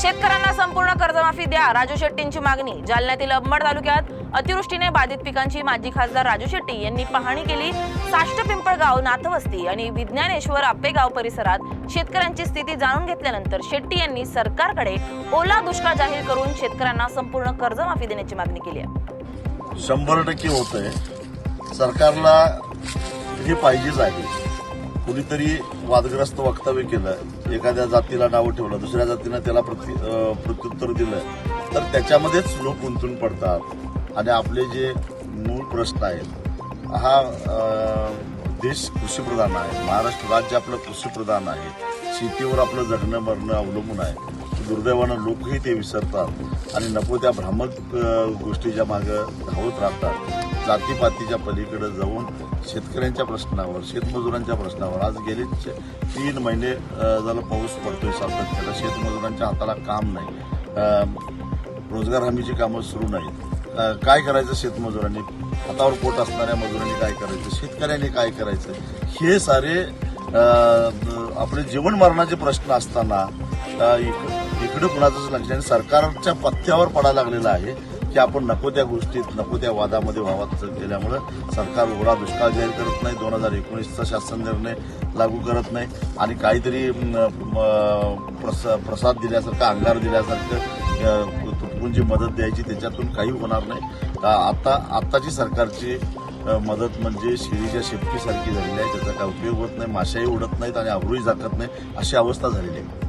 शेतकऱ्यांना संपूर्ण कर्जमाफी द्या, राजू शेट्टींची मागणी। जालन्यातील अंबड तालुक्यात अतिवृष्टीने बाधित पिकांची माजी खासदार राजू शेट्टी यांनी पाहणी केली। साष्ट पिंपळगाव, नाथवस्ती आणि विज्ञानेश्वर आपेगाव परिसरात शेतकऱ्यांची स्थिती जाणून घेतल्यानंतर शेट्टी यांनी सरकारकडे ओला दुष्काळ जाहीर करून शेतकऱ्यांना संपूर्ण कर्जमाफी देण्याची मागणी केली आहे। 100% होतंय। सरकारला हे पाहिजेच आहे। कुणीतरी वादग्रस्त वक्तव्य केलं, एखाद्या जातीला नाव ठेवलं, दुसऱ्या जातीनं त्याला प्रत्युत्तर दिलं, तर त्याच्यामध्येच लोक गुंतून पडतात आणि आपले जे मूळ प्रश्न आहेत, हा देश कृषीप्रधान आहे, महाराष्ट्र राज्य आपलं कृषीप्रधान आहे, शेतीवर आपलं जगणं मरणं अवलंबून आहे। दुर्दैवानं लोकही ते विसरतात आणि नको त्या भ्रामक गोष्टीच्या मागे धावत राहतात। जातीपातीच्या पलीकडे जाऊन शेतकऱ्यांच्या प्रश्नावर, शेतमजुरांच्या प्रश्नावर, आज गेले 3 महिने झालं पाऊस पडतोय सातत्यानं, शेतमजुरांच्या हाताला काम नाही, रोजगार हमीची कामं सुरू नाहीत। काय करायचं शेतमजुरांनी, हातावर पोट असणाऱ्या मजुरांनी काय करायचं, शेतकऱ्यांनी काय करायचं, हे सारे आपले जीवन मरणाचे प्रश्न असताना इकडे कुणाचंच लक्ष नाही। सरकारच्या पथ्यावर पडायला लागलेलं आहे की आपण नको त्या गोष्टीत, नको त्या वादामध्ये व्हावात केल्यामुळं सरकार ओला दुष्काळ जाहीर करत नाही, 2019चा शासन निर्णय लागू करत नाही आणि काहीतरी प्रसाद दिल्यासारखं, अंगार दिल्यासारखं तुटपुंजी मदत द्यायची, त्याच्यातून काही होणार नाही। आत्ताची सरकारची मदत म्हणजे शेळीच्या शेपटीसारखी झालेली आहे, त्याचा काय उपयोग होत नाही, माशाही उडत नाहीत आणि अब्रूही झाकत नाही, अशी अवस्था झालेली आहे।